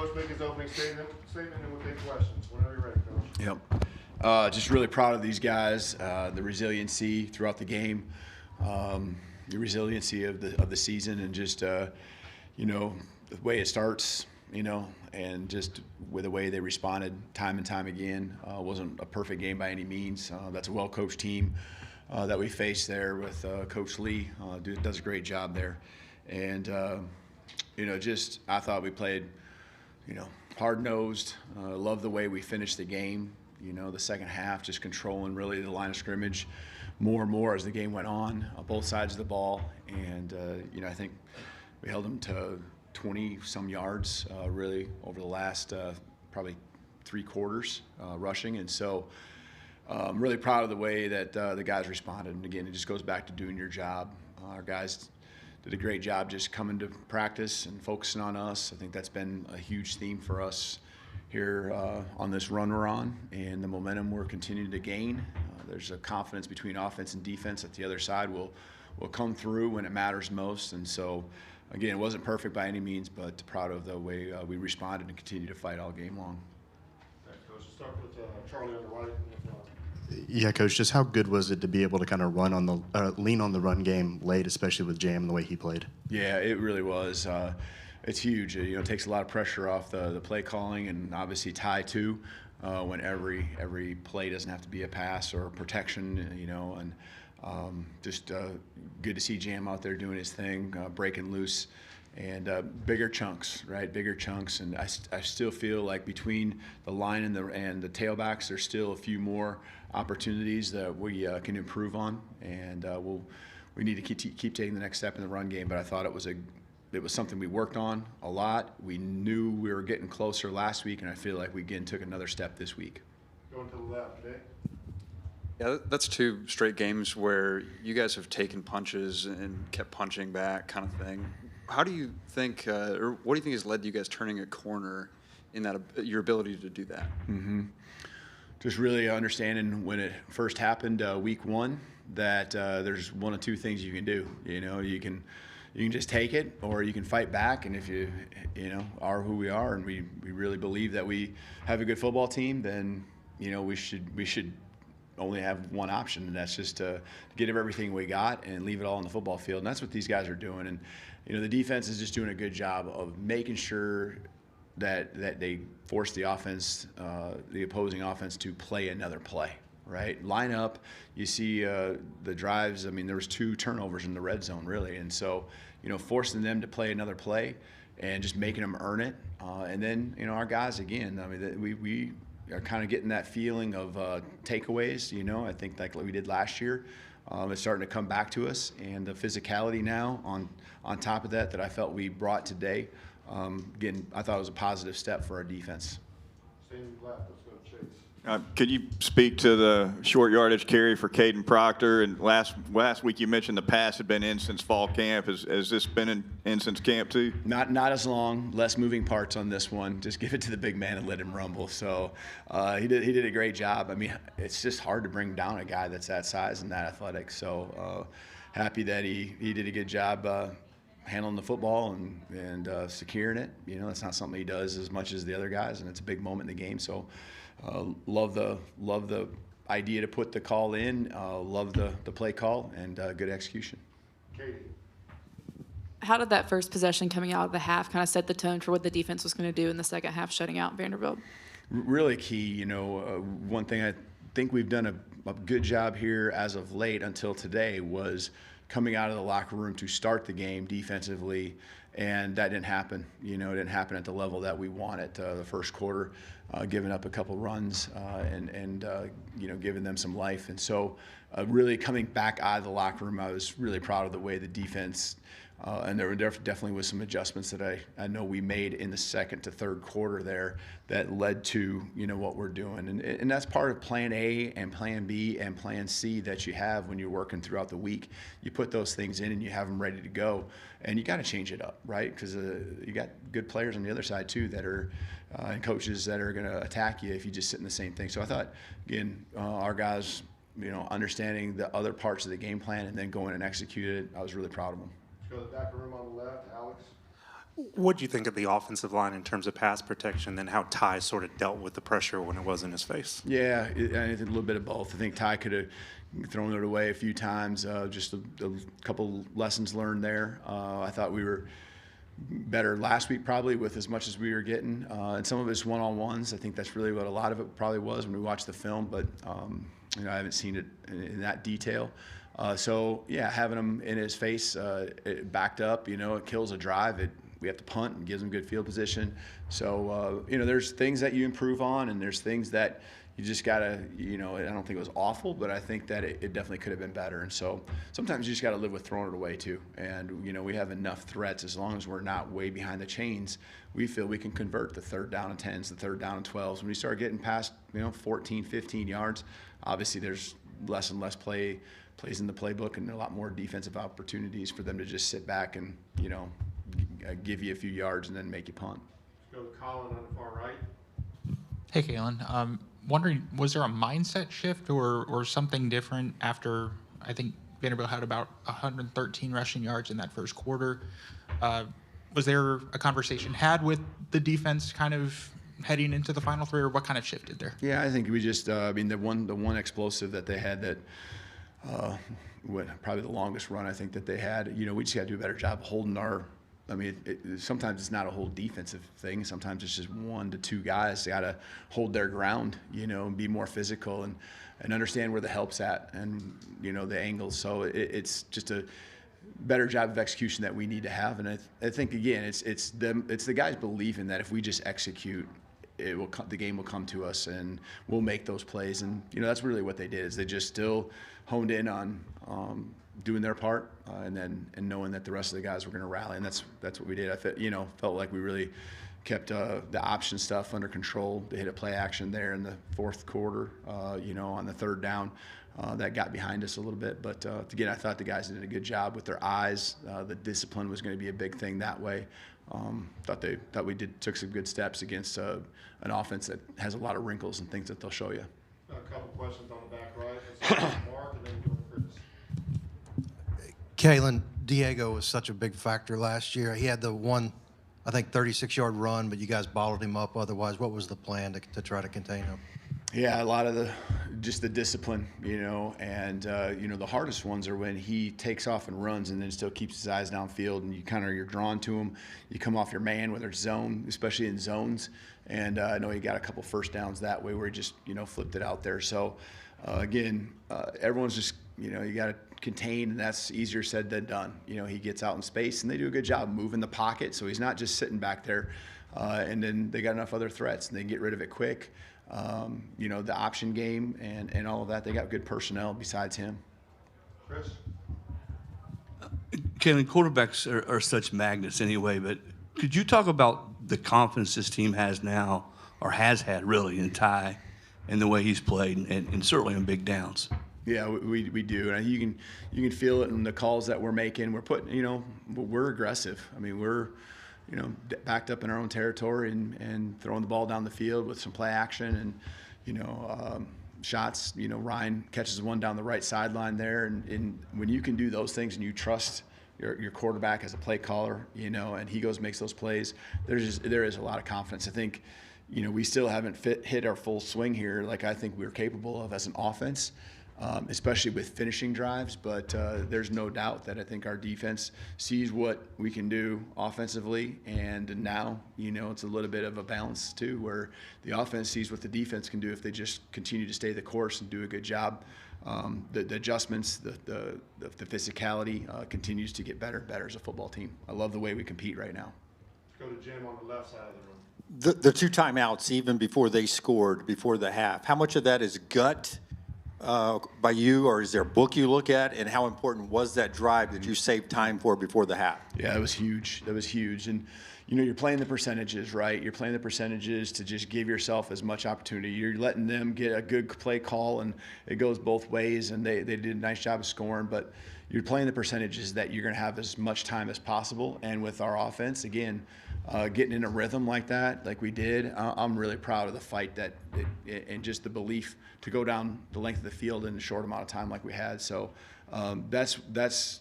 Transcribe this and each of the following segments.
Coach make his opening statement, and we'll take questions. Whenever you're ready, Coach. Just really proud of these guys, the resiliency throughout the game, the resiliency of the season, and just the way it starts, and just with the way they responded time and time again. Wasn't a perfect game by any means. That's a well-coached team that we faced there with Coach Lee. Does a great job there, and I thought we played, hard-nosed. Love the way we finished the game. The second half, just controlling really the line of scrimmage more and more as the game went on both sides of the ball. And, I think we held them to 20-some yards really over the last probably 3 quarters rushing. And so I'm really proud of the way that the guys responded. And, again, it just goes back to doing your job. Our guys did a great job just coming to practice and focusing on us. I think that's been a huge theme for us here on this run we're on, and the momentum we're continuing to gain. There's a confidence between offense and defense that the other side will come through when it matters most. And so, again, it wasn't perfect by any means, but proud of the way we responded and continue to fight all game long. Thanks, Coach. Let's start with Charlie on the right. Yeah, Coach, just how good was it to be able to kind of lean on the run game late, especially with Jam and the way he played? Yeah, it really was. It's huge. It takes a lot of pressure off the play calling, and obviously Ty too, when every play doesn't have to be a pass or a protection, and just good to see Jam out there doing his thing, breaking loose, and bigger chunks, right? Bigger chunks, and I still feel like between the line and the tailbacks, there's still a few more opportunities that we can improve on, and we need to keep taking the next step in the run game. But I thought it was something we worked on a lot. We knew we were getting closer last week, and I feel like we again took another step this week. Going to the left, Jay. Yeah, that's 2 straight games where you guys have taken punches and kept punching back, kind of thing. How do you think, or what do you think has led to you guys turning a corner in that your ability to do that? Mm-hmm. Just really understanding when it first happened, week 1, that there's one of 2 things you can do. You can just take it, or you can fight back. And if you are who we are, and we really believe that we have a good football team, then we should only have one option, and that's just to get everything we got and leave it all on the football field. And that's what these guys are doing. And the defense is just doing a good job of making sure that they force the opposing offense to play another play. Right, line up. You see the drives. I mean, there was 2 turnovers in the red zone, really, and so forcing them to play another play and just making them earn it. And then our guys again. I mean, we are kind of getting that feeling of takeaways. I think like we did last year. It's starting to come back to us, and the physicality now on top of that I felt we brought today. Again, I thought it was a positive step for our defense. Staying left, let's go to Chase. Could you speak to the short yardage carry for Caden Proctor? And last week you mentioned the pass had been in since fall camp. Has this been in since camp too? Not as long. Less moving parts on this one. Just give it to the big man and let him rumble. So he did a great job. I mean, it's just hard to bring down a guy that's that size and that athletic. So happy that he did a good job handling the football and securing it. That's not something he does as much as the other guys, and it's a big moment in the game. So. Love the idea to put the call in. Love the play call and good execution. Katie. How did that first possession coming out of the half kind of set the tone for what the defense was going to do in the second half, shutting out Vanderbilt? Really key. One thing I think we've done a good job here as of late until today was coming out of the locker room to start the game defensively, and that didn't happen. It didn't happen at the level that we wanted. The first quarter, giving up a couple runs and giving them some life. And so really coming back out of the locker room, I was really proud of the way the defense and there definitely was some adjustments that I know we made in the second to third quarter there that led to what we're doing, and that's part of Plan A and Plan B and Plan C that you have when you're working throughout the week. You put those things in and you have them ready to go, and you got to change it up, right? Because you got good players on the other side too that are and coaches that are going to attack you if you just sit in the same thing. So I thought again, our guys, understanding the other parts of the game plan and then going and execute it, I was really proud of them. Let's go to the back room on the left, Alex. What do you think of the offensive line in terms of pass protection, and how Ty sort of dealt with the pressure when it was in his face? Yeah, I think a little bit of both. I think Ty could have thrown it away a few times. Just a couple lessons learned there. I thought we were better last week probably with as much as we were getting. And some of it's one-on-ones. I think that's really what a lot of it probably was when we watched the film, but I haven't seen it in that detail. So, yeah, having him in his face it backed up, it kills a drive. We have to punt and gives them good field position. So, there's things that you improve on, and there's things that you just got to, I don't think it was awful, but I think that it definitely could have been better. And so sometimes you just got to live with throwing it away too. And, we have enough threats as long as we're not way behind the chains. We feel we can convert the 3rd down and 10s, the 3rd down and 12s. When we start getting past, 14, 15 yards, obviously there's less and less plays in the playbook and a lot more defensive opportunities for them to just sit back and, give you a few yards and then make you punt. Go to Colin on the far right. Hey, Kalen. Wondering, was there a mindset shift or something different after, I think Vanderbilt had about 113 rushing yards in that first quarter? Was there a conversation had with the defense kind of heading into the final three, or what kind of shifted there? Yeah, I think we just, the one explosive that they had that, probably the longest run I think that they had, we just got to do a better job holding sometimes it's not a whole defensive thing. Sometimes it's just 1 to 2 guys. They got to hold their ground, and be more physical and understand where the help's at and, the angles. So it's just a better job of execution that we need to have. And I think, again, it's the guys believing that if we just execute, the game will come to us and we'll make those plays. And, that's really what they did, is they just still honed in on doing their part, and knowing that the rest of the guys were going to rally, and that's what we did. I felt like we really kept the option stuff under control. They hit a play action there in the 4th quarter, on the 3rd down. That got behind us a little bit, but again, I thought the guys did a good job with their eyes. The discipline was going to be a big thing that way. Thought we took some good steps against an offense that has a lot of wrinkles and things that they'll show you. A couple questions on the back right. Let's start with Mark and then go to Chris. Kalen, Diego was such a big factor last year. He had the one, I think, 36-yard run, but you guys bottled him up. Otherwise, what was the plan to try to contain him? Yeah, a lot of the discipline, and the hardest ones are when he takes off and runs and then still keeps his eyes downfield, and you're drawn to him. You come off your man, whether it's zone, especially in zones. And I know he got a couple first downs that way where he just flipped it out there. So again, everyone's just you got to contain, and that's easier said than done. He gets out in space, and they do a good job moving the pocket, so he's not just sitting back there. And then they got enough other threats, and they can get rid of it quick. The option game and all of that, they got good personnel besides him. Chris? Kalen, quarterbacks are such magnets anyway, but could you talk about the confidence this team has now, or has had really, in Ty and the way he's played, and certainly on big downs? Yeah, we do, and you can feel it in the calls that we're making. We're putting, we're aggressive. We're, backed up in our own territory and throwing the ball down the field with some play action and, shots. Ryan catches one down the right sideline there, and when you can do those things and you trust your quarterback as a play caller, and he goes and makes those plays, there is a lot of confidence. I think, we still haven't hit our full swing here like I think we're capable of as an offense. Especially with finishing drives, but there's no doubt that I think our defense sees what we can do offensively, and now, it's a little bit of a balance too, where the offense sees what the defense can do if they just continue to stay the course and do a good job. The adjustments, the physicality continues to get better and better as a football team. I love the way we compete right now. Let's go to Jim on the left side of the room. The 2 timeouts, even before they scored, before the half, how much of that is gut by you, or is there a book you look at, and how important was that drive that you saved time for before the half? Yeah, that was huge. And you're playing the percentages, right? You're playing the percentages to just give yourself as much opportunity. You're letting them get a good play call, and it goes both ways, and they did a nice job of scoring, but you're playing the percentages that you're going to have as much time as possible. And with our offense, again, getting in a rhythm like that, like we did, I'm really proud of the fight and just the belief to go down the length of the field in a short amount of time like we had. So that's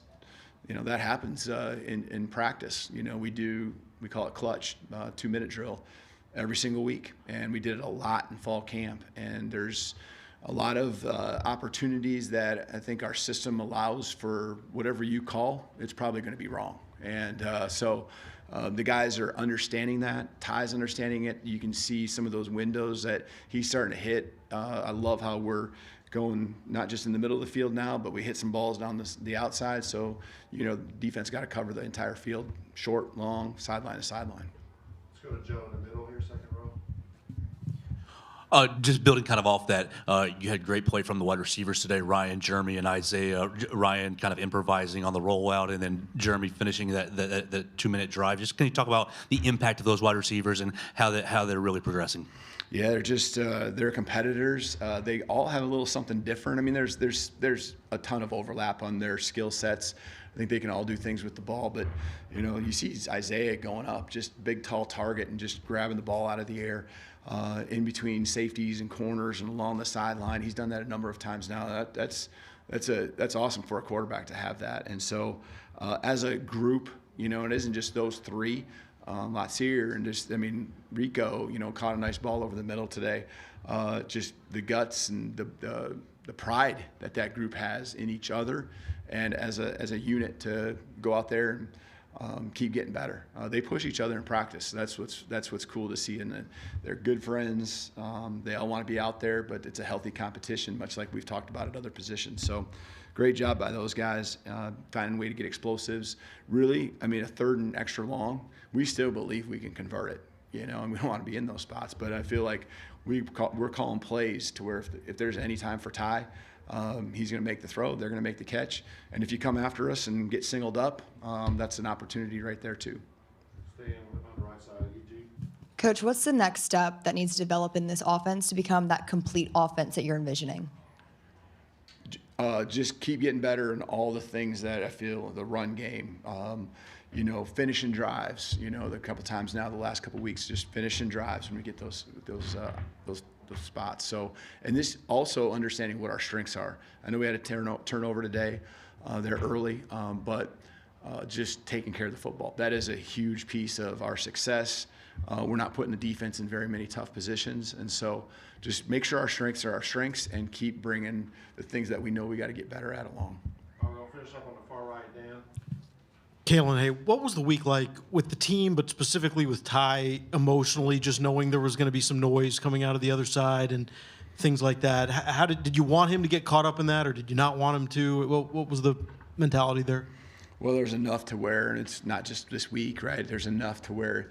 that happens in practice. We call it clutch, 2-minute drill every single week. And we did it a lot in fall camp. And there's a lot of opportunities that I think our system allows for whatever you call, it's probably going to be wrong. And so the guys are understanding that. Ty's understanding it. You can see some of those windows that he's starting to hit. I love how we're going not just in the middle of the field now, but we hit some balls down the outside. So, defense got to cover the entire field, short, long, sideline to sideline. Let's go to Joe in the middle here, second row. Just building kind of off that, you had great play from the wide receivers today, Ryan, Jeremy, and Isaiah. Ryan kind of improvising on the rollout, and then Jeremy finishing that 2-minute drive. Just can you talk about the impact of those wide receivers and how they're really progressing? Yeah, they're just they're competitors. They all have a little something different. I mean, there's a ton of overlap on their skill sets. I think they can all do things with the ball, but you see Isaiah going up, just big, tall target, and just grabbing the ball out of the air in between safeties and corners and along the sideline. He's done that a number of times now. That's awesome for a quarterback to have that. And so as a group, it isn't just those three. Latsier and Rico, caught a nice ball over the middle today. Just the guts and the pride that group has in each other, and as a unit to go out there and keep getting better. They push each other in practice. That's what's cool to see, and they're good friends. They all want to be out there, but it's a healthy competition, much like we've talked about at other positions. So. Great job by those guys, finding a way to get explosives. Really, a 3rd and extra long, we still believe we can convert it, and we don't want to be in those spots. But I feel like we're calling plays to where if there's any time for Ty, he's going to make the throw, they're going to make the catch. And if you come after us and get singled up, that's an opportunity right there too. Stay on the right side of EG. Coach, what's the next step that needs to develop in this offense to become that complete offense that you're envisioning? Just keep getting better in all the things that I feel, the run game, finishing drives, the couple times now, the last couple weeks, just finishing drives when we get those spots. So, and this also understanding what our strengths are. I know we had a turnover today, there early, but just taking care of the football. That is a huge piece of our success. We're not putting the defense in very many tough positions, and so just make sure our strengths are our strengths and keep bringing the things that we know we got to get better at along. We're going to finish up on the far right, Dan. Kalen, hey, what was the week like with the team, but specifically with Ty emotionally, just knowing there was going to be some noise coming out of the other side and things like that? How did you want him to get caught up in that, or did you not want him to? What was the mentality there? Well, there's enough to where, and it's not just this week, right? There's enough to where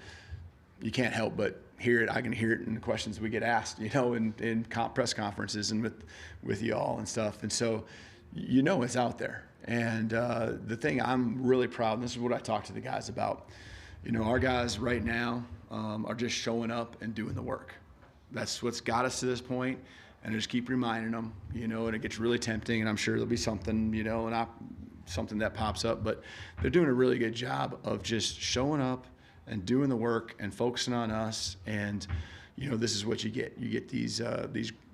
you can't help but hear it. I can hear it in the questions we get asked, in press conferences and with y'all and stuff. And so, it's out there. And the thing I'm really proud, and this is what I talk to the guys about, our guys right now are just showing up and doing the work. That's what's got us to this point, and I just keep reminding them, and it gets really tempting, and I'm sure there'll be something, something that pops up, but they're doing a really good job of just showing up and doing the work and focusing on us. And, this is what you get. You get these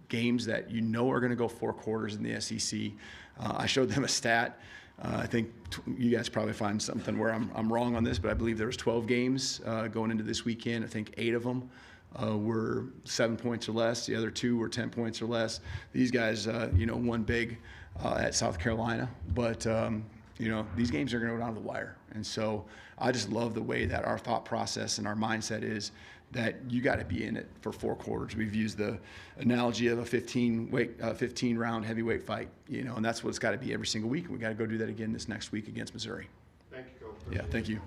games that are going to go 4 quarters in the SEC. I showed them a stat. I think you guys probably find something where I'm wrong on this, but I believe there was 12 games going into this weekend. I think 8 of them were 7 points or less. The other 2 were 10 points or less. These guys, won big at South Carolina, but these games are going to go down to the wire. And so I just love the way that our thought process and our mindset is that you got to be in it for 4 quarters. We've used the analogy of a 15-round heavyweight fight, and that's what it's got to be every single week. And we got to go do that again this next week against Missouri. Thank you, Coach. Yeah, thank you.